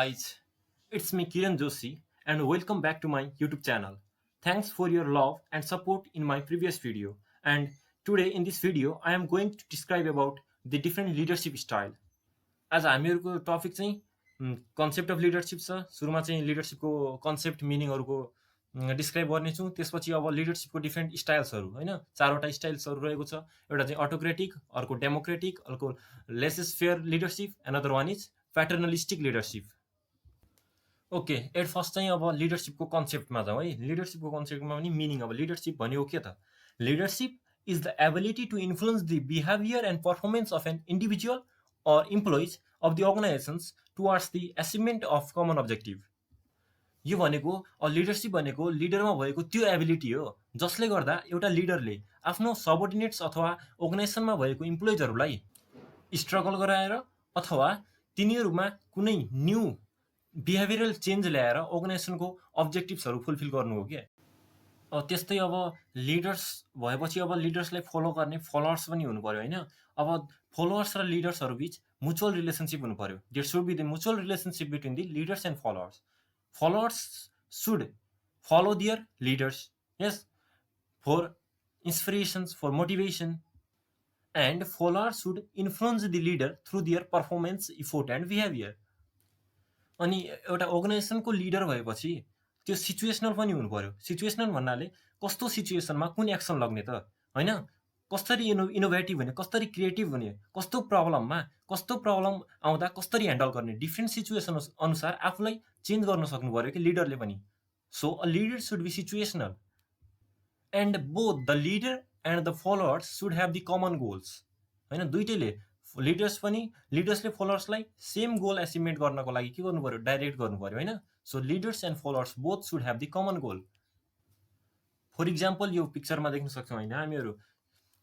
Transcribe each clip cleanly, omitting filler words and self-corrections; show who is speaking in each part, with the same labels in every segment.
Speaker 1: guys, it's me Kiran Joshi and welcome back to my YouTube channel. Thanks for your love and support in my previous video. And today in this video I am going to describe about the different leadership style. आज हामीहरूको topic चाहिँ concept of leadership छ। सुरुमा चाहिँ लिडरसिपको concept मिनिङहरूको describe गर्नेछु। त्यसपछि अब लिडरसिपको different स्टाइल्सहरू होइन, चारवटा स्टाइल्सहरू रहेको छ। एउटा चाहिँ अटोक्रेटिक, अर्को डेमोक्रेटिक, अर्को laissez faire leadership, another one is paternalistic leadership. Okay, at first चाहिँ अब लिडरसिपको कन्सेप्टमा जाउँ है। लिडरसिपको कन्सेप्टमा पनि मिनिङ, अब लिडरसिप भनेको के त? Leadership is the ability to influence the behaviour and performance of an individual or employees of the organizations towards the achievement of common objective. यो भनेको लिडरसिप भनेको लिडरमा भएको त्यो एबिलिटी हो जसले गर्दा एउटा लिडरले आफ्नो सबअर्डिनेट्स अथवा अर्गनाइजेसनमा भएको इम्प्लोइजहरूलाई स्ट्रगल गराएर अथवा तिनीहरूमा कुनै न्यू बिहेभियरल चेन्ज ल्याएर अर्गनाइजेसनको अब्जेक्टिभ्सहरू फुलफिल गर्नु हो क्या। त्यस्तै अब लिडर्स भएपछि अब लिडर्सलाई फलो गर्ने फलोअर्स पनि हुनु पर्यो होइन। अब फलोअर्स र लिडर्सहरू बिच म्युचुअल रिलेसनसिप हुनु पर्यो। There should be the mutual relationship between the leaders and followers. Followers should follow their leaders, yes, for inspirations, for motivation, and followers should influence the leader through their performance, effort and behaviour. अनि एउटा अर्गनाइजेसनको leader भएपछि त्यो situational पनि हुनु पर्यो। Situational भन्नाले कस्तो सिचुएसनमा कुन एक्सन लग्ने त होइन, कसरी इनोभेटिभ हुने, कसरी क्रिएटिभ हुने, कस्तो प्रब्लममा कस्तो प्रब्लम आउँदा कसरी ह्यान्डल गर्ने, डिफ्रेन्ट सिचुएसन अनुसार आफूलाई चेन्ज गर्न सक्नु पर्यो कि लिडरले पनि। So a leader should be situational and both the leader and the followers should have the common goals होइन। दुइटैले, लिडर्सले फलोअर्सलाई सेम गोल एचिभमेन्ट गर्नको लागि के गर्नु पर्यो? डाइरेक्ट गर्नु पर्यो होइन। So leaders and followers both should have the common goal. For example यो पिक्चरमा देख्न सक्छौँ होइन, हामीहरू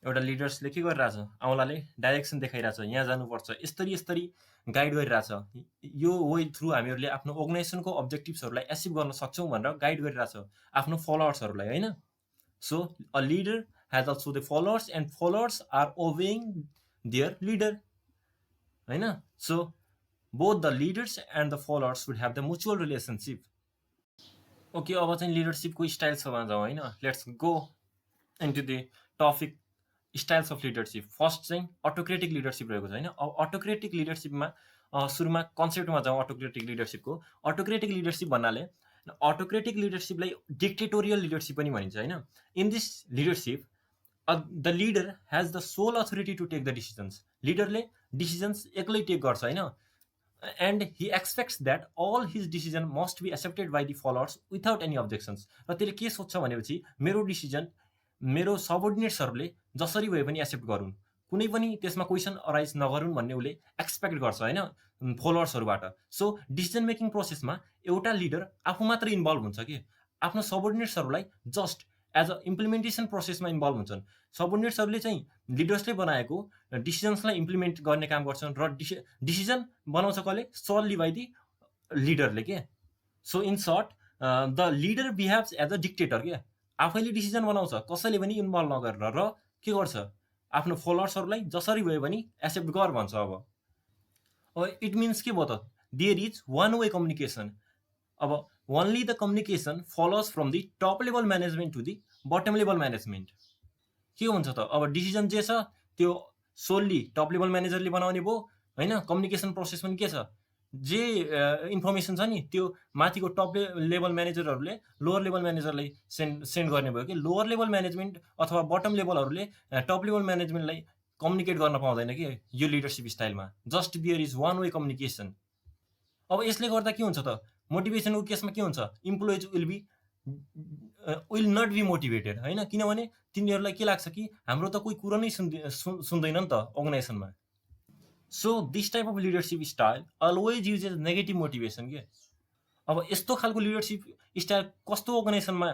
Speaker 1: एउटा लिडर्सले के गरिरहेछ, औँलाले डाइरेक्सन देखाइरहेछ, यहाँ जानुपर्छ, यसरी गाइड गरिरहेछ। यो वे थ्रु हामीहरूले आफ्नो अर्गनाइजेसनको अब्जेक्टिभ्सहरूलाई एचिभ गर्न सक्छौँ भनेर गाइड गरिरहेछ आफ्नो फलोअर्सहरूलाई होइन। So a leader has also the followers and followers are obeying their leader होइन। So both the leaders and the followers should have the mutual relationship. Okay, अब चाहिँ लिडरसिपको स्टाइल्समा जाउँ होइन। Let's go into the topic styles of leadership. First चाहिँ autocratic leadership रहेको छ होइन। अब अटोक्रेटिक लिडरसिपमा सुरुमा कन्सेप्टमा जाउँ अटोक्रेटिक लिडरसिपको। अटोक्रेटिक लिडरसिप भन्नाले अटोक्रेटिक लिडरसिपलाई डिक्टेटोरियल लिडरसिप पनि भनिन्छ होइन। In this leadership the leader has the sole authority to take the decisions. लिडरले डिसिजन्स एक्लै टेक गर्छ होइन। And he expects that all his decision must be accepted by the followers without any objections. र त्यसले के सोध्छ भनेपछि मेरो डिसिजन मेरो सबअर्डिनेट्सहरूले जसरी भए पनि एक्सेप्ट गरून्, कुनै पनि त्यसमा क्वेसन अराइज नगरून् भन्ने उसले एक्सपेक्ट गर्छ होइन फलोअर्सहरूबाट। सो डिसिजन मेकिङ प्रोसेसमा एउटा लिडर आफू मात्र इन्भल्भ हुन्छ कि आफ्नो सबअर्डिनेट्सहरूलाई जस्ट एज अ इम्प्लिमेन्टेसन प्रोसेसमा इन्भल्भ हुन्छन्। सबअर्डिनेट्सहरूले चाहिँ लिडर्सले बनाएको डिसिजन्सलाई इम्प्लिमेन्ट गर्ने काम गर्छन् र डिसिजन बनाउँछ कसले? सल्ली बाई दि लिडरले के। So in short the leader behaves as a dictator के। आफैले डिसिजन बनाउँछ, कसैले पनि इन्भल्भ नगरेर, र के गर्छ? आफ्नो फलोअर्सहरूलाई जसरी भए पनि एक्सेप्ट गर भन्छ। अब इट मिन्स के भयो त? There is one way communication. अब only the communication follows from the top level management to the bottom level management. के हुन्छ त? अब डिसिजन जे छ त्यो सोल्ली टप लेभल म्यानेजरले बनाउने भयो होइन। कम्युनिकेसन प्रोसेस पनि के छ? जे इन्फर्मेसन छ नि त्यो माथिको टप लेभल म्यानेजरहरूले लोवर लेभल म्यानेजरलाई सेन्ड गर्ने भयो कि लोवर लेभल म्यानेजमेन्ट अथवा बटम लेभलहरूले टप लेभल म्यानेजमेन्टलाई कम्युनिकेट गर्न पाउँदैन कि यो लिडरसिप स्टाइलमा। Just there is one way communication. अब यसले गर्दा के हुन्छ त? मोटिभेसनको केसमा के हुन्छ? Employees will not be motivated होइन। किनभने तिनीहरूलाई के लाग्छ कि हाम्रो त कोही कुरो नै सुन्दैन नि त अर्गनाइजेसनमा। So this type of leadership style always uses negative motivation के। अब यस्तो खालको लिडरसिप स्टाइल कस्तो अर्गनाइजेसनमा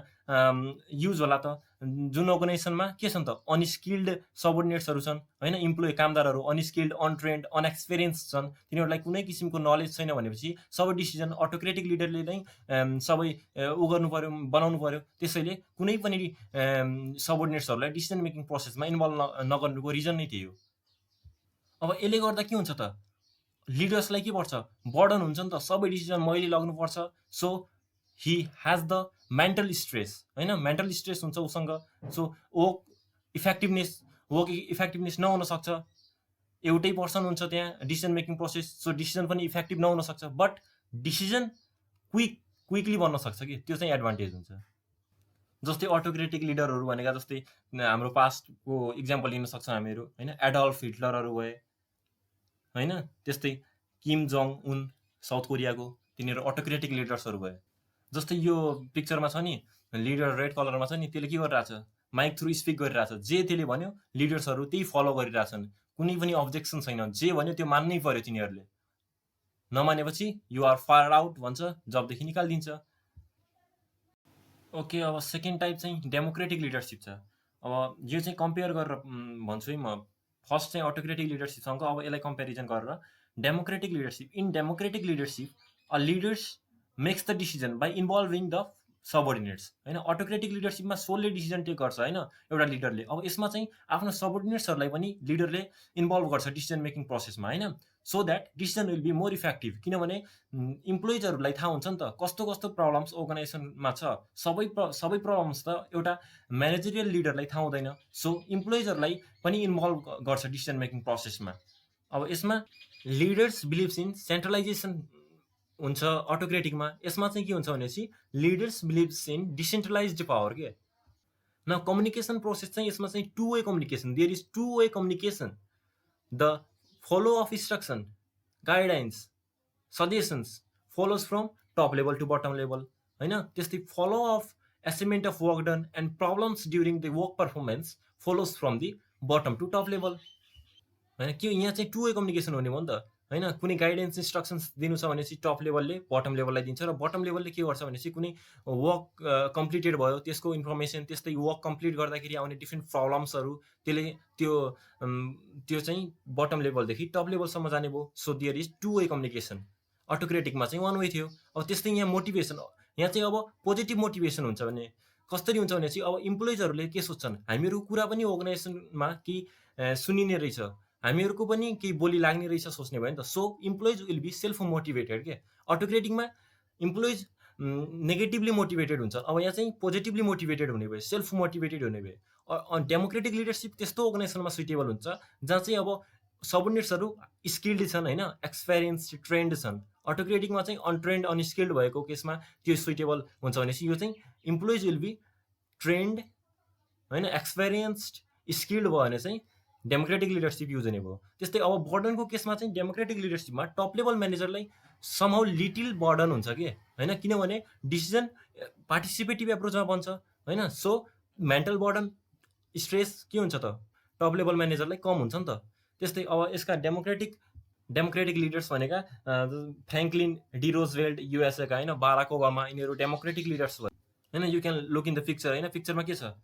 Speaker 1: युज होला त? जुन अर्गनाइजेसनमा के छन् त? अनस्किल्ड सबअर्डिनेट्सहरू छन् होइन। इम्प्लोइ कामदारहरू अनस्किल्ड, अनट्रेन्ड, अनएक्सपिरियन्स छन्। तिनीहरूलाई कुनै किसिमको नलेज छैन भनेपछि सबै डिसिजन अटोक्रेटिक लिडरले नै सबै गर्नु पर्यो, बनाउनु पर्यो। त्यसैले कुनै पनि सबअर्डिनेट्सहरूलाई डिसिजन मेकिङ प्रोसेसमा इन्भल्भ नगर्नुको रिजन नै त्यही हो। अब यसले गर्दा के हुन्छ त? लिडर्सलाई के पर्छ, बर्डन हुन्छ नि त, सबै डिसिजन मैले लग्नुपर्छ। So he has the mental stress, होइन, मेन्टल स्ट्रेस हुन्छ उसँग। सो वर्क इफेक्टिभनेस नहुन सक्छ। एउटै पर्सन हुन्छ त्यहाँ decision making process, so decision पनि इफेक्टिभ नहुन सक्छ। बट डिसिजन क्विकली बन्न सक्छ कि, त्यो चाहिँ एडभान्टेज हुन्छ। जस्तै अटोक्रेटिक लिडरहरू भनेका जस्तै हाम्रो पास्टको इक्जाम्पल लिन सक्छौँ हामीहरू, होइन, एडल्फ हिटलरहरू भए, होइन, त्यस्तै किम जोङ उन साउथ कोरियाको, तिनीहरू अटोक्रेटिक लिडर्सहरू भए। जस्तै यो पिक्चरमा छ नि, लिडर रेड कलरमा छ नि, त्यसले के गरिरहेछ, माइक थ्रु स्पिक गरिरहेछ। जे त्यसले भन्यो लिडर्सहरू त्यही फलो गरिरहेछन्, कुनै पनि अब्जेक्सन छैन, जे भन्यो त्यो मान्नै पर्यो तिनीहरूले। नमानेपछि यु आर फायर आउट भन्छ, जबदेखि निकालिदिन्छ। ओके, अब सेकेन्ड टाइप चाहिँ डेमोक्रेटिक लिडरसिप छ। अब यो चाहिँ कम्पेयर गरेर भन्छु है म। फर्स्ट चाहिँ अटोक्रेटिक लिडरसिपसँग, अब यसलाई कम्पेरिजन गरेर democratic leadership. In democratic leadership a leaders makes the decision by involving the subordinates, होइन। अटोक्रेटिक लिडरसिपमा सोलले डिसिजन टेक गर्छ, होइन, एउटा लिडरले। अब यसमा चाहिँ आफ्नो सबअर्डिनेट्सहरूलाई पनि लिडरले इन्भल्भ गर्छ डिसिजन मेकिङ प्रोसेसमा, होइन, so that decision will be more effective. किनभने इम्प्लोइजहरूलाई थाहा हुन्छ नि त कस्तो कस्तो प्रब्लम्स अर्गनाइजेसनमा छ। सबै प्रब्लम्स त एउटा म्यानेजरियल लिडरलाई थाहा हुँदैन। सो इम्प्लोइजहरूलाई पनि इन्भल्भ गर्छ डिसिजन मेकिङ प्रोसेसमा। अब यसमा लिडर्स बिलिभ्स इन सेन्ट्रलाइजेसन हुन्छ अटोक्रेटिकमा। यसमा चाहिँ के हुन्छ भनेपछि leaders believes in decentralized power के। न कम्युनिकेसन प्रोसेस चाहिँ यसमा चाहिँ two way communication, there is two way communication. The follow of instruction, guidelines, suggestions follows from top level to bottom level, होइन। त्यस्तै follow of assessment of work done and problems during the work performance follows from the bottom to top level, होइन। के यहाँ चाहिँ two way communication हुने भयो नि त, होइन। कुनै गाइडेन्स इन्स्ट्रक्सन्स दिनु छ भनेपछि टप लेभलले बटम लेभललाई दिन्छ, र बटम लेभलले के गर्छ भनेपछि कुनै वर्क कम्प्लिटेड भयो त्यसको इन्फर्मेसन, त्यस्तै वर्क कम्प्लिट गर्दाखेरि आउने डिफ्रेन्ट प्रब्लम्सहरू, त्यसले त्यो चाहिँ बटम लेभलदेखि टप लेभलसम्म जाने भयो। So there is two way communication. अटोक्रेटिकमा चाहिँ वान वे थियो। अब त्यस्तै यहाँ मोटिभेसन, यहाँ चाहिँ अब पोजिटिभ मोटिभेसन हुन्छ भने कसरी हुन्छ भनेपछि अब इम्प्लोइजहरूले के सोच्छन्, हामीहरू कुरा पनि अर्गनाइजेसनमा केही सुनिने रहेछ, हामीहरूको पनि केही बोली लाग्ने रहेछ सोच्ने भयो नि त। So employees will be self motivated के। अटोक्रेटिकमा इम्प्लोइज नेगेटिभली मोटिभेटेड हुन्छ, अब यहाँ चाहिँ पोजिटिभली मोटिभेटेड हुने भयो, सेल्फ मोटिभेटेड हुने भयो। डेमोक्रेटिक लिडरसिप त्यस्तो अर्गनाइजेसनमा सुइटेबल हुन्छ जहाँ चाहिँ अब सबअर्डिनेट्सहरू स्किल्ड छन्, होइन, एक्सपिरियन्स ट्रेन्ड छन्। अटोक्रेटिकमा चाहिँ अनट्रेन्ड अनस्किल्ड भएको केसमा त्यो सुइटेबल हुन्छ भनेपछि यो चाहिँ इम्प्लोइज विल बी ट्रेन्ड, होइन, एक्सपिरियन्स्ड, स्किल्ड भयो भने चाहिँ डेमोक्रेटिक लिडरसिप युज हुने भयो। त्यस्तै अब बर्डनको केसमा चाहिँ डेमोक्रेटिक लिडरसिपमा टप लेभल म्यानेजरलाई समहाउ लिटिल बर्डन हुन्छ कि, होइन, किनभने डिसिजन पार्टिसिपेटिभ एप्रोचमा बन्छ, होइन। सो मेन्टल बर्डन स्ट्रेस के हुन्छ त, टप लेभल म्यानेजरलाई कम हुन्छ नि त। त्यस्तै अब यसका डेमोक्रेटिक लिडर्स भनेका फ्रेङ्कलिन डी रोजवेल्ट युएसएका, होइन, बाराक ओबामा, यिनीहरू डेमोक्रेटिक लिडर्स भयो, होइन। You can look in the picture, होइन, पिक्चरमा के छ,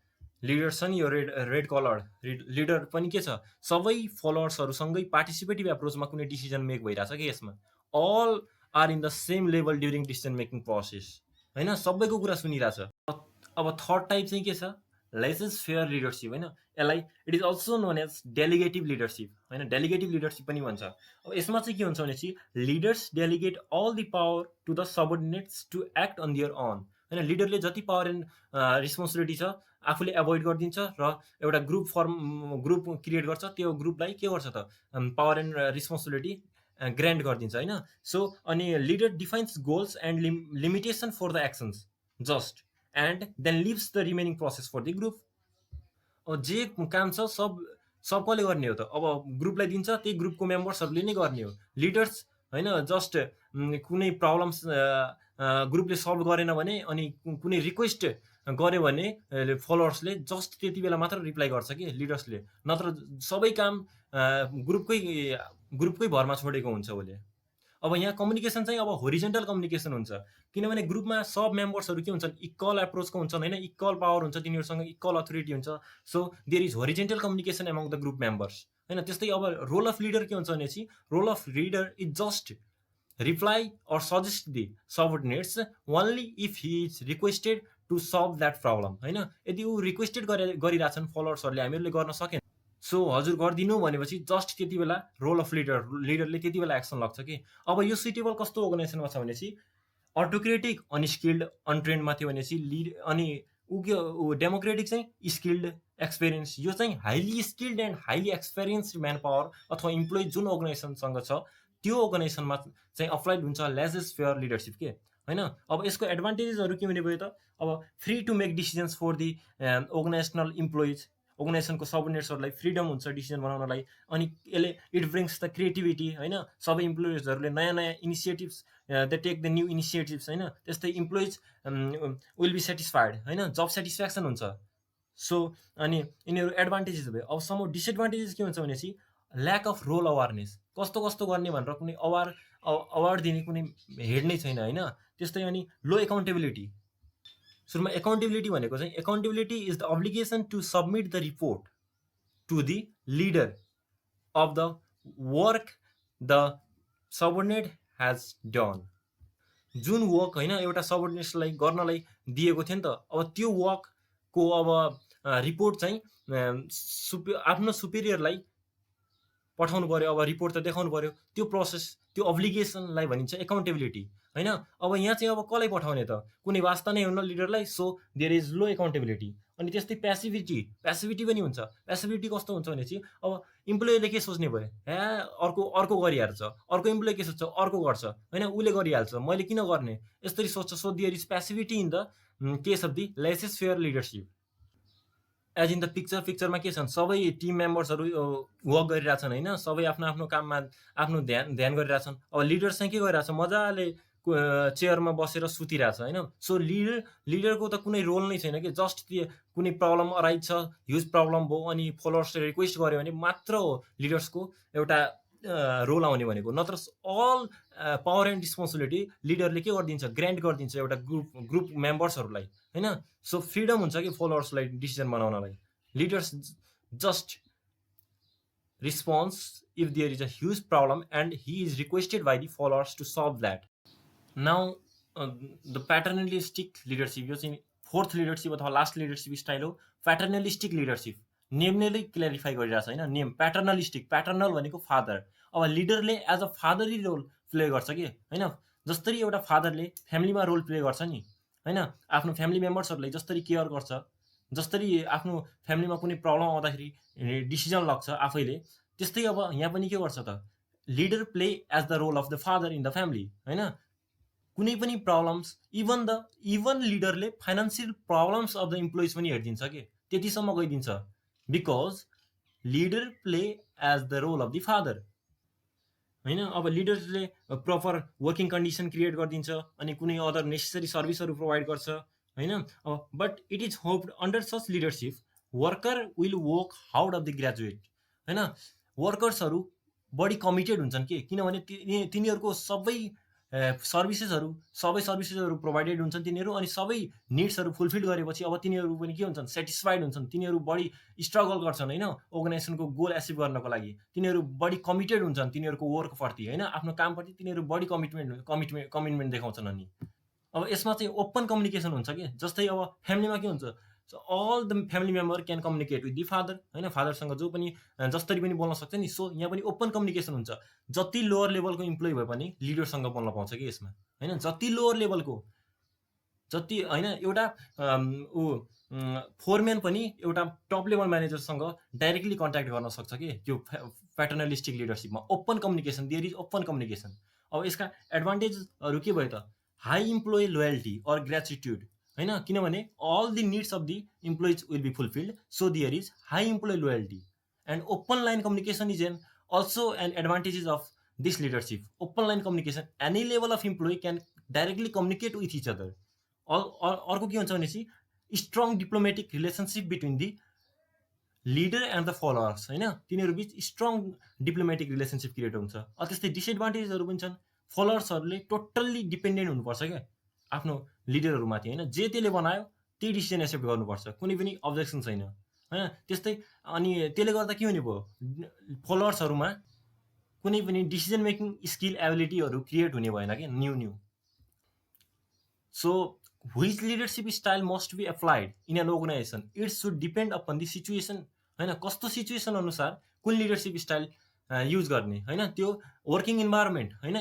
Speaker 1: लिडर्स छ नि, यो रेड कलर लिडर पनि के छ, सबै फलोवर्सहरूसँगै पार्टिसिपेटिभ एप्रोचमा कुनै डिसिजन मेक भइरहेछ कि यसमा। All are in the same level during decision making process, होइन, सबैको कुरा सुनिरहेछ। अब थर्ड टाइप चाहिँ के छ, लेसेस फेयर लिडरसिप, होइन। यसलाई it is also known as delegative leadership, होइन, डेलिगेटिभ लिडरसिप पनि भन्छ। अब यसमा चाहिँ के हुन्छ भनेपछि leaders delegate all the power to the subordinates to act on their own, होइन। लिडरले जति पावर एन्ड रिस्पोन्सिबिलिटी छ आफूले एभोइड गरिदिन्छ र एउटा ग्रुप क्रिएट गर्छ, त्यो ग्रुपलाई के गर्छ त, पावर एन्ड रिस्पोन्सिबिलिटी ग्रान्ट गरिदिन्छ, होइन। सो अनि leader defines goals and limitation for the actions just and then leaves the remaining process for the group. अब जे काम छ सब कसले गर्ने हो त, अब ग्रुपलाई दिन्छ, त्यही ग्रुपको मेम्बर्सहरूले नै गर्ने हो। लिडर्स, होइन, जस्ट कुनै प्रब्लम्स ग्रुपले सल्भ गरेन भने अनि कुनै रिक्वेस्ट गऱ्यो भने फलोवर्सले जस्ट त्यति बेला मात्र रिप्लाई गर्छ कि लिडर्सले, नत्र सबै काम ग्रुपकै भरमा छोडेको हुन्छ उसले। अब यहाँ कम्युनिकेसन चाहिँ अब होरिजेन्टल कम्युनिकेसन हुन्छ, किनभने ग्रुपमा सब मेम्बर्सहरू के हुन्छन्, इक्वल एप्रोचको हुन्छन्, होइन, इक्वल पावर हुन्छ तिनीहरूसँग, इक्वल अथोरिटी हुन्छ। So there is horizontal communication among the group members, होइन। त्यस्तै अब रोल अफ लिडर के हुन्छ भनेपछि role of leader is just reply or suggest the subordinates only if he is requested to solve that problem, होइन। यदि ऊ requested गरिरहेछन् फलोवर्सहरूले, हामीहरूले गर्न सकेन सो हजुर गरिदिनु भनेपछि जस्ट त्यति बेला रोल अफ लिडरले त्यति बेला एक्सन लाग्छ कि अब यो सुइटेबल कस्तो अर्गनाइजेसनमा छ भनेपछि अटोक्रेटिक अनस्किल्ड अनट्रेन्ड माथि भनेपछि लिड अनि ऊ डेमोक्रेटिक चाहिँ स्किल्ड एक्सपिरियन्स यो चाहिँ highly skilled and highly experience man power अथवा इम्प्लोइ जुन अर्गनाइजेसनसँग छ त्यो अर्गनाइजेसनमा चाहिँ अप्लाइड हुन्छ लेजेस फेयर लिडरसिप के होइन। अब यसको एडभान्टेजेसहरू के हुने भयो त अब free to make decisions for the organizational employees अर्गनाइजेसनको सबर्डिनेट्सहरूलाई फ्रिडम हुन्छ डिसिजन बनाउनलाई। अनि यसले इट ब्रिङ्स द क्रिएटिभिटी होइन सबै इम्प्लोइजहरूले नयाँ नयाँ initiatives the take the new initiatives होइन त्यस्तै इम्प्लोइज विल बी सेटिस्फाइड होइन जब सेटिस्फ्याक्सन हुन्छ। सो अनि यिनीहरू एडभान्टेजेस भयो। अब सम डिसएडभान्टेजेस के हुन्छ भनेपछि ल्याक अफ रोल अवेरनेस कस्तो कस्तो गर्ने भनेर कुनै अवार्ड दिने कुनै हेड नै छैन होइन। त्यस्तै अनि लो एकाउन्टेबिलिटी सुरुमा एकाउन्टेबिलिटी भनेको चाहिँ accountability is the obligation to submit the report to the leader of the work the subordinate has done. जुन वर्क होइन एउटा सबर्डिनेट्सलाई गर्नलाई दिएको थियो नि त अब त्यो वर्कको अब रिपोर्ट चाहिँ आफ्नो सुपेरियरलाई पठाउनु पर्यो। अब रिपोर्ट त देखाउनु पर्यो त्यो प्रोसेस त्यो अब्लिगेसनलाई भनिन्छ एकाउन्टेबिलिटी होइन। अब यहाँ चाहिँ अब कसलाई पठाउने त कुनै वास्ता नै हुन्न लिडरलाई so there is low accountability. अनि त्यस्तै प्यासिभिटी पनि हुन्छ। प्यासिभिटी कस्तो हुन्छ भनेपछि अब इम्प्लोइले के सोच्ने भयो अर्को गरिहाल्छ अर्को इम्प्लोइ के सोच्छ अर्को गर्छ होइन उसले गरिहाल्छ मैले किन गर्ने यसरी सोच्छ। So there is passivity in the case of the laissez faire leadership. As in the पिक्चरमा के छन् सबै टिम मेम्बर्सहरू वर्क गरिरहेछन् होइन सबै आफ्नो आफ्नो काममा आफ्नो ध्यान गरिरहेछन्। अब लिडर चाहिँ के गरिरहेछ मजाले चेयरमा बसेर सुतिरहेछ होइन। सो लिडरको त कुनै रोल नै छैन कि जस्ट कुनै प्रब्लम अराइज छ ह्युज प्रब्लम भयो अनि फलोवर्सले रिक्वेस्ट गर्यो भने मात्र हो लिडर्सको एउटा रोल आउने भनेको नत्र अल पावर एन्ड रिस्पोन्सिबिलिटी लिडरले के गरिदिन्छ ग्रान्ट गरिदिन्छ एउटा ग्रुप मेम्बर्सहरूलाई होइन। सो फ्रिडम हुन्छ कि फलोवर्सलाई डिसिजन बनाउनलाई। Leaders just response if there is a huge problem and he is requested by the followers to solve that. Now the paternalistic leadership यो चाहिँ फोर्थ लिडरसिप अथवा लास्ट लिडरसिप स्टाइल हो। Paternalistic leadership नेमले नै clarify गरिरहेछ होइन name प्याटर्नलिस्टिक प्याटर्नल भनेको father. अब लिडरले as a fatherly role play गर्छ कि होइन जसरी एउटा फादरले फ्यामिलीमा रोल प्ले गर्छ नि होइन आफ्नो फ्यामिली मेम्बर्सहरूलाई जसरी केयर गर्छ जसरी आफ्नो फ्यामिलीमा कुनै प्रब्लम आउँदाखेरि डिसिजन लाग्छ आफैले त्यस्तै अब यहाँ पनि के गर्छ त leader play as the role of the father in the family होइन। कुनै पनि प्रब्लम्स इभन लिडरले financial problems of the employees पनि हेरिदिन्छ कि त्यतिसम्म गइदिन्छ because leader play as the role of the father होइन। अब लिडर्सले प्रपर वर्किङ कन्डिसन क्रिएट गरिदिन्छ अनि कुनै अदर नेसेसरी सर्भिसहरू प्रोभाइड गर्छ होइन। अब but it is hoped under such leadership worker will work hard of the graduate होइन। वर्कर्सहरू बढी कमिटेड हुन्छन् कि किनभने तिनीहरूको सबै सर्भिसेसहरू प्रोभाइडेड हुन्छन् तिनीहरू अनि सबै निड्सहरू फुलफिल गरेपछि अब तिनीहरू पनि के हुन्छन् सेटिस्फाइड हुन्छन् तिनीहरू बढी स्ट्रगल गर्छन् होइन अर्गनाइजेसनको गोल एचिभ गर्नको लागि तिनीहरू बढी कमिटेड हुन्छन् तिनीहरूको वर्कप्रति होइन आफ्नो कामप्रति तिनीहरू बढी कमिटमेन्ट देखाउँछन्। अनि अब यसमा चाहिँ ओपन कम्युनिकेसन हुन्छ कि जस्तै अब फ्यामिलीमा के हुन्छ all the family member can communicate with the father होइन फादरसँग जो पनि जसरी पनि बोल्न सक्छ नि। सो यहाँ पनि ओपन कम्युनिकेसन हुन्छ जति लोवर लेभलको इम्प्लोइ भए पनि लिडरसँग बोल्न पाउँछ कि यसमा होइन जति लोवर लेभलको जति होइन एउटा फोरम्यान पनि एउटा टप लेभल म्यानेजरसँग डाइरेक्टली कन्ट्याक्ट गर्न सक्छ कि यो प्याटर्नलिस्टिक लिडरसिपमा open communication there is open communication. अब यसका एडभान्टेजहरू के भयो त high employee loyalty or gratitude होइन किनभने all the needs of the employees will be fulfilled so there is high employee loyalty and open line communication is also an advantages of this leadership. Open line communication, any level of employee can directly communicate with each other. अर्को के हुन्छ भनेपछि strong diplomatic relationship between the leader and the followers होइन तिनीहरू बिच strong diplomatic relationship create हुन्छ। त्यस्तै डिसएडभान्टेजहरू पनि छन् फलोवर्सहरूले टोटल्ली डिपेन्डेन्ट हुनुपर्छ क्या आफ्नो लिडरहरूमाथि होइन जे त्यसले बनायो त्यही डिसिजन एक्सेप्ट गर्नुपर्छ कुनै पनि अब्जेक्सन छैन होइन। त्यस्तै अनि त्यसले गर्दा के हुने भयो फलोवर्सहरूमा कुनै पनि डिसिजन मेकिङ स्किल एबिलिटीहरू क्रिएट हुने भएन कि new. So which leadership style must be applied in an organization? It should depend upon the situation होइन, कस्तो सिचुएसन अनुसार कुन लिडरसिप स्टाइल युज गर्ने, होइन, त्यो वर्किङ इन्भाइरोमेन्ट, होइन,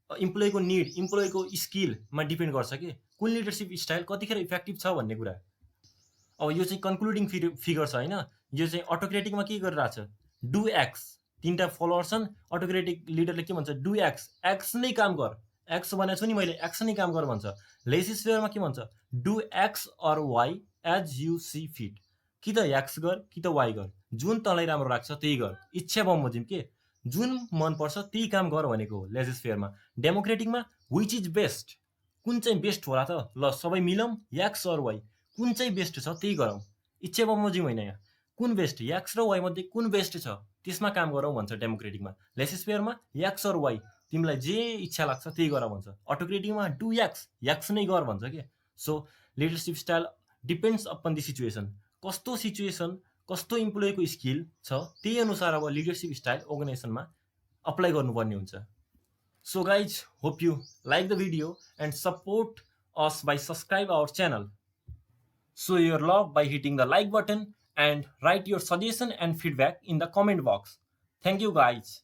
Speaker 1: इम्प्लोइको निड, इम्प्लोइको स्किलमा डिपेन्ड गर्छ कि कुन लिडरसिप स्टाइल कतिखेर इफेक्टिभ छ भन्ने कुरा। अब यो चाहिँ कन्क्लुडिङ फिगर छ, होइन, यो चाहिँ अटोक्रेटिकमा के गरिरहेछ, डु एक्स, तिनवटा फलोअर छन्, अटोक्रेटिक लिडरले के भन्छ, डु एक्स, एक्स नै काम गर, एक्स भनेको छु नि मैले, एक्स नै काम गर भन्छ। लेजिस्लेयरमा के भन्छ, do X or Y as you see fit, कि त एक्स गर कि त वाइ गर, जुन तँलाई राम्रो लाग्छ त्यही गर, इच्छा बमोजिम के, जुन मनपर्छ त्यही काम गर भनेको हो लेजिस्फेयरमा। डेमोक्रेटिकमा विच इज बेस्ट, कुन चाहिँ बेस्ट होला त, ल सबै मिलौँ, एक्स अर वाइ, कुन चाहिँ बेस्ट छ त्यही गरौँ, इच्छा बमोजिम होइन, यहाँ कुन बेस्ट, एक्स र वाइ मध्ये कुन बेस्ट छ त्यसमा काम गरौँ भन्छ डेमोक्रेटिकमा। लेजिस्फेयरमा एक्स अर वाइ, तिमीलाई जे इच्छा लाग्छ त्यही गर भन्छ। अटोक्रेटिकमा डु एक्स, एक्स नै गर भन्छ कि। So leadership style depends upon the situation, कस्तो सिचुएसन, कस्तो इम्प्लोइको स्किल छ त्यही अनुसार अब लिडरसिप स्टाइल अर्गनाइजेसनमा अप्लाई गर्नुपर्ने हुन्छ। So guys, hope you like the video and support us by subscribe our channel. Show your love by hitting the like button and write your suggestion and feedback in the comment box. Thank you guys.